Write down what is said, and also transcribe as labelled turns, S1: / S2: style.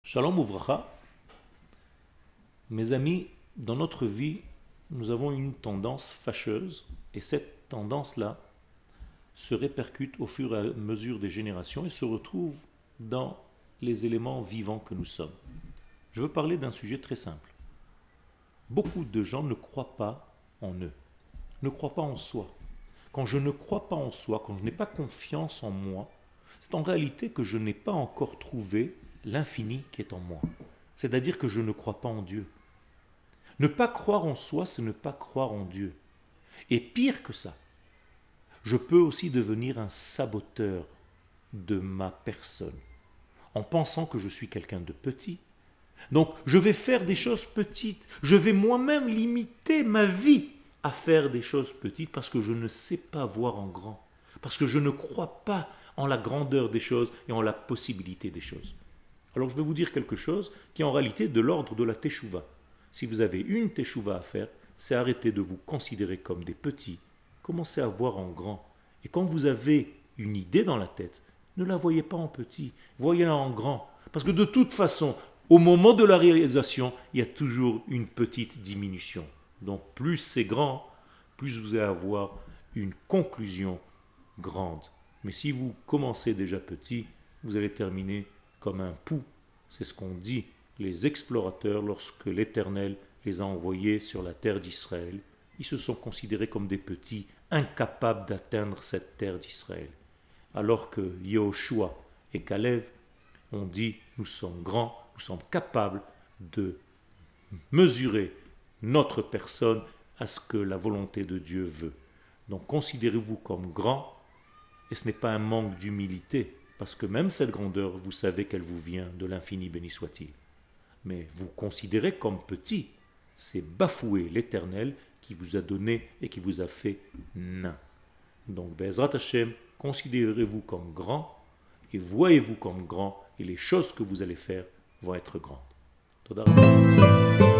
S1: Shalom Ouvracha, mes amis, dans notre vie, nous avons une tendance fâcheuse et cette tendance-là se répercute au fur et à mesure des générations et se retrouve dans les éléments vivants que nous sommes. Je veux parler d'un sujet très simple. Beaucoup de gens ne croient pas en eux, ne croient pas en soi. Quand je ne crois pas en soi, quand je n'ai pas confiance en moi, c'est en réalité que je n'ai pas encore trouvé l'infini qui est en moi. C'est-à-dire que je ne crois pas en Dieu. Ne pas croire en soi, c'est ne pas croire en Dieu. Et pire que ça, je peux aussi devenir un saboteur de ma personne, en pensant que je suis quelqu'un de petit. Donc je vais faire des choses petites, je vais moi-même limiter ma vie à faire des choses petites parce que je ne sais pas voir en grand, parce que je ne crois pas en la grandeur des choses et en la possibilité des choses. Alors je vais vous dire quelque chose qui est en réalité de l'ordre de la teshuva. Si vous avez une teshuva à faire, c'est arrêter de vous considérer comme des petits, commencez à voir en grand. Et quand vous avez une idée dans la tête, ne la voyez pas en petit, voyez-la en grand. Parce que de toute façon, au moment de la réalisation, il y a toujours une petite diminution. Donc plus c'est grand, plus vous allez avoir une conclusion grande. Mais si vous commencez déjà petit, vous allez terminer comme un pou. C'est ce qu'ont dit les explorateurs lorsque l'Éternel les a envoyés sur la terre d'Israël. Ils se sont considérés comme des petits, incapables d'atteindre cette terre d'Israël. Alors que Yehoshua et Caleb ont dit, nous sommes grands, nous sommes capables de mesurer notre personne à ce que la volonté de Dieu veut. Donc considérez-vous comme grand, et ce n'est pas un manque d'humilité, parce que même cette grandeur, vous savez qu'elle vous vient de l'infini, béni soit-il. Mais vous considérez comme petit, c'est bafouer l'Éternel qui vous a donné et qui vous a fait nain. Donc, Be'ezrat Hashem, considérez-vous comme grand et voyez-vous comme grand et les choses que vous allez faire vont être grandes. Toda rabba.